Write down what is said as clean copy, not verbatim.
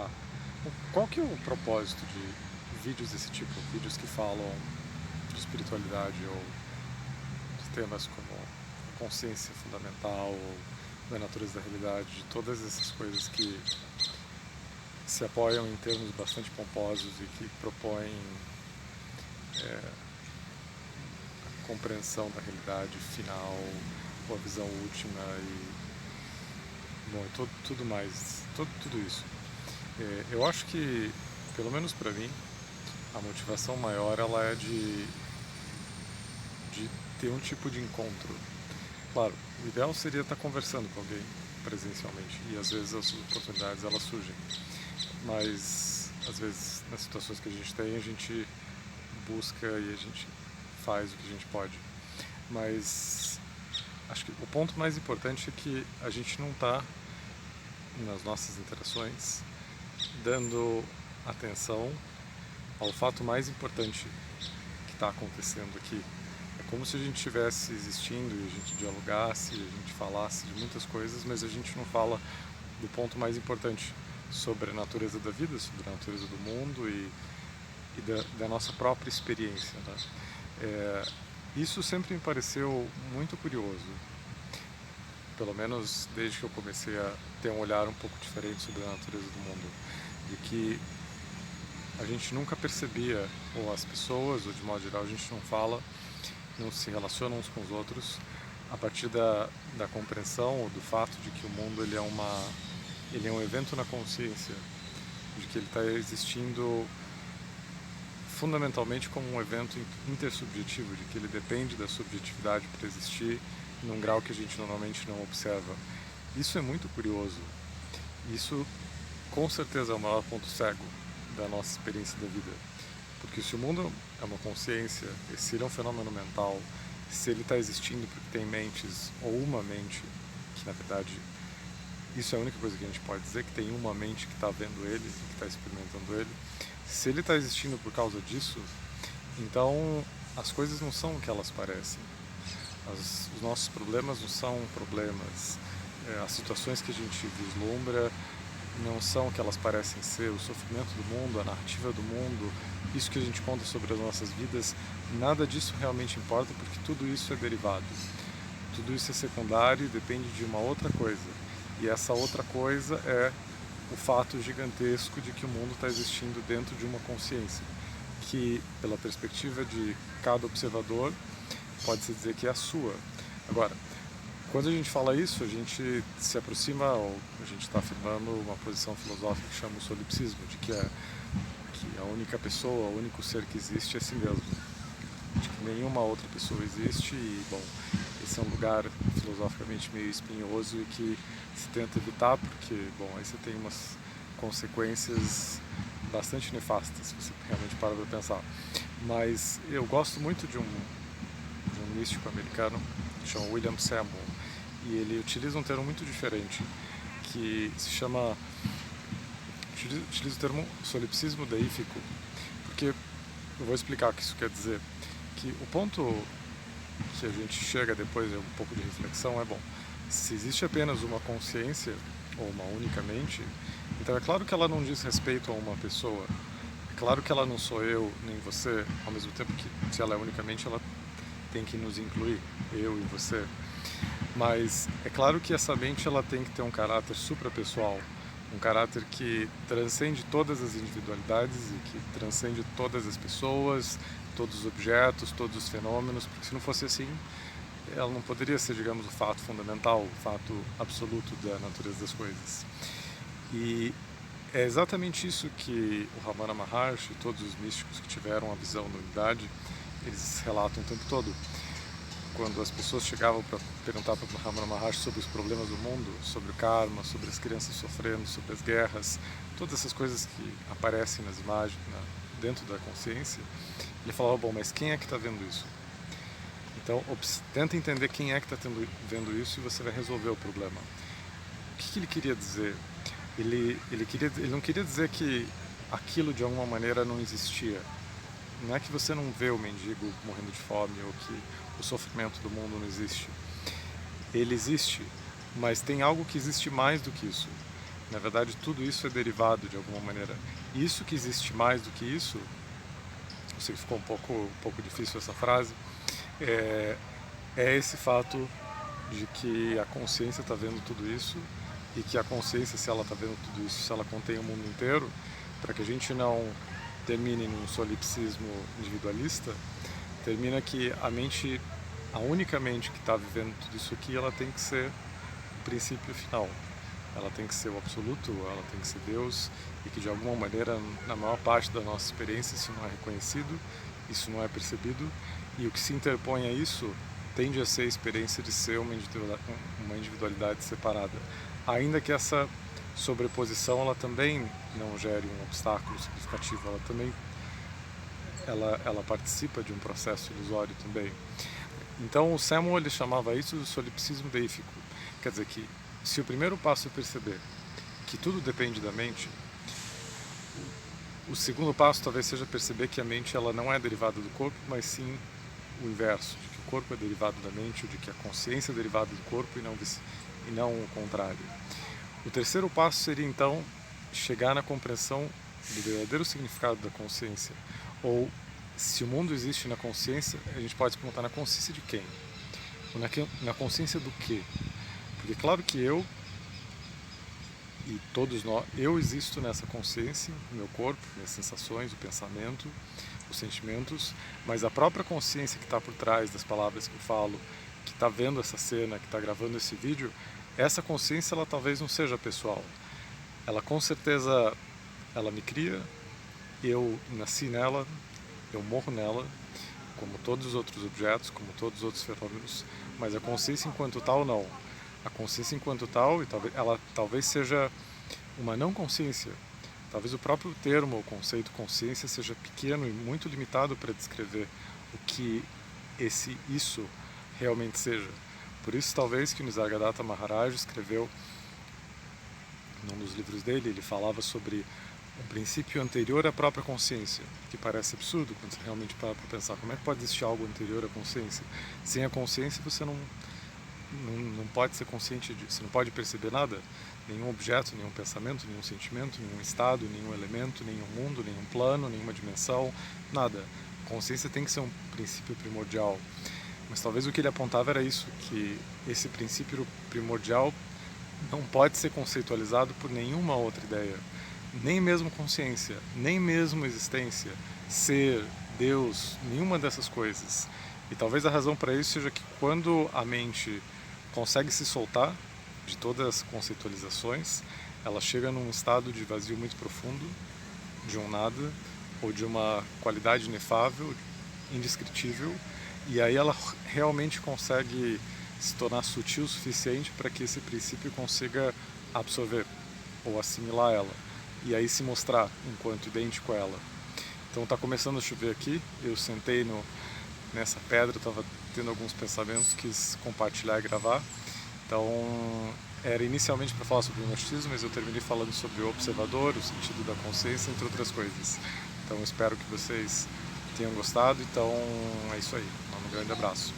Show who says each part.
Speaker 1: Tá. Qual que é o propósito de vídeos desse tipo? Vídeos que falam de espiritualidade ou de temas como consciência fundamental ou da natureza da realidade, de todas essas coisas que se apoiam em termos bastante pomposos e que propõem a compreensão da realidade final ou a visão última e tudo mais, tudo isso. Eu acho que, pelo menos para mim, a motivação maior ela é de ter um tipo de encontro. Claro, o ideal seria estar conversando com alguém presencialmente e às vezes as oportunidades elas surgem, mas às vezes nas situações que a gente tem a gente busca e a gente faz o que a gente pode. Mas acho que o ponto mais importante é que a gente não está nas nossas interações dando atenção ao fato mais importante que está acontecendo aqui. É como se a gente estivesse existindo e a gente dialogasse, a gente falasse de muitas coisas, mas a gente não fala do ponto mais importante sobre a natureza da vida, sobre a natureza do mundo e da nossa própria experiência. Né? Isso sempre me pareceu muito curioso, pelo menos desde que eu comecei a ter um olhar um pouco diferente sobre a natureza do mundo, de que a gente nunca percebia, ou as pessoas, ou de modo geral, a gente não fala, não se relaciona uns com os outros a partir da compreensão ou do fato de que o mundo ele é um evento na consciência, de que ele está existindo fundamentalmente como um evento intersubjetivo, de que ele depende da subjetividade para existir num grau que a gente normalmente não observa. Isso é muito curioso. Isso com certeza é o maior ponto cego da nossa experiência da vida. Porque se o mundo é uma consciência, se ele é um fenômeno mental, se ele está existindo porque tem mentes ou uma mente, que na verdade isso é a única coisa que a gente pode dizer, que tem uma mente que está vendo ele, que está experimentando ele, se ele está existindo por causa disso, então as coisas não são o que elas parecem. Os nossos problemas não são problemas. As situações que a gente vislumbra não são o que elas parecem ser. O sofrimento do mundo, a narrativa do mundo, isso que a gente conta sobre as nossas vidas, nada disso realmente importa, porque tudo isso é derivado. Tudo isso é secundário e depende de uma outra coisa. E essa outra coisa é o fato gigantesco de que o mundo está existindo dentro de uma consciência, que, pela perspectiva de cada observador, pode-se dizer que é a sua. Agora, quando a gente fala isso, a gente se aproxima, ou a gente está afirmando uma posição filosófica que chama o solipsismo, de que a única pessoa, o único ser que existe é si mesmo, de que nenhuma outra pessoa existe e, bom, esse é um lugar filosoficamente meio espinhoso e que se tenta evitar porque, bom, aí você tem umas consequências bastante nefastas, se você realmente para para pensar. Mas eu gosto muito de um místico americano que chama William Seymour, e ele utiliza um termo muito diferente, que se chama, utiliza o termo solipsismo deífico, porque eu vou explicar o que isso quer dizer, que o ponto que a gente chega depois de um pouco de reflexão é, bom, se existe apenas uma consciência, ou uma única mente, então é claro que ela não diz respeito a uma pessoa, é claro que ela não sou eu nem você, ao mesmo tempo que se ela é unicamente ela tem que nos incluir, eu e você. Mas é claro que essa mente ela tem que ter um caráter suprapessoal, um caráter que transcende todas as individualidades e que transcende todas as pessoas, todos os objetos, todos os fenômenos, porque se não fosse assim, ela não poderia ser, digamos, o fato fundamental, o fato absoluto da natureza das coisas. E é exatamente isso que o Ramana Maharshi e todos os místicos que tiveram a visão da unidade, eles relatam o tempo todo. Quando as pessoas chegavam para perguntar para o Ramana Maharshi sobre os problemas do mundo, sobre o karma, sobre as crianças sofrendo, sobre as guerras, todas essas coisas que aparecem nas imagens, dentro da consciência, ele falava, bom, mas quem é que está vendo isso? Então, tenta entender quem é que está vendo isso e você vai resolver o problema. O que ele queria dizer? Ele não queria dizer que aquilo de alguma maneira não existia. Não é que você não vê o mendigo morrendo de fome ou que o sofrimento do mundo não existe. Ele existe, mas tem algo que existe mais do que isso. Na verdade, tudo isso é derivado de alguma maneira. Isso que existe mais do que isso, eu sei que ficou um pouco difícil essa frase, é, é esse fato de que a consciência está vendo tudo isso e que a consciência, se ela está vendo tudo isso, se ela contém o mundo inteiro, para que a gente não termine num solipsismo individualista, termina que a única mente que está vivendo tudo isso aqui, ela tem que ser o princípio final. Ela tem que ser o absoluto, ela tem que ser Deus, e que de alguma maneira, na maior parte da nossa experiência, isso não é reconhecido, isso não é percebido, e o que se interpõe a isso tende a ser a experiência de ser uma individualidade separada. Ainda que essa sobreposição ela também não gere um obstáculo significativo, ela participa de um processo ilusório também. Então o Samuel ele chamava isso de solipsismo deífico, quer dizer que se o primeiro passo é perceber que tudo depende da mente, o segundo passo talvez seja perceber que a mente ela não é derivada do corpo, mas sim o inverso, de que o corpo é derivado da mente, ou de que a consciência é derivada do corpo e não o contrário. O terceiro passo seria então chegar na compreensão do verdadeiro significado da consciência, ou se o mundo existe na consciência, a gente pode se perguntar na consciência de quem? Ou na consciência do quê? Porque claro que eu e todos nós, eu existo nessa consciência, no meu corpo, minhas sensações, o pensamento, os sentimentos, mas a própria consciência que está por trás das palavras que eu falo, que está vendo essa cena, que está gravando esse vídeo, essa consciência ela talvez não seja pessoal. Ela com certeza, ela me cria, eu nasci nela, eu morro nela, como todos os outros objetos, como todos os outros fenômenos, mas a consciência enquanto tal não. A consciência enquanto tal, ela talvez seja uma não consciência. Talvez o próprio termo, o conceito consciência seja pequeno e muito limitado para descrever o que isso realmente seja. Por isso talvez que o Nisargadatta Maharaj escreveu num dos livros dele, ele falava sobre um princípio anterior à própria consciência, que parece absurdo quando você realmente para pensar como é que pode existir algo anterior à consciência. Sem a consciência você não pode ser consciente disso, você não pode perceber nada, nenhum objeto, nenhum pensamento, nenhum sentimento, nenhum estado, nenhum elemento, nenhum mundo, nenhum plano, nenhuma dimensão, nada. A consciência tem que ser um princípio primordial. Mas talvez o que ele apontava era isso, que esse princípio primordial não pode ser conceitualizado por nenhuma outra ideia, nem mesmo consciência, nem mesmo existência, ser, Deus, nenhuma dessas coisas. E talvez a razão para isso seja que quando a mente consegue se soltar de todas as conceitualizações, ela chega num estado de vazio muito profundo, de um nada, ou de uma qualidade inefável, indescritível, e aí ela realmente consegue se tornar sutil o suficiente para que esse princípio consiga absorver ou assimilar ela, e aí se mostrar enquanto idêntico a ela. Então está começando a chover aqui, eu sentei nessa pedra, estava tendo alguns pensamentos, quis compartilhar e gravar. Então era inicialmente para falar sobre o gnosticismo, mas eu terminei falando sobre o observador, o sentido da consciência, entre outras coisas. Então espero que vocês tenham gostado, então é isso aí, um grande abraço.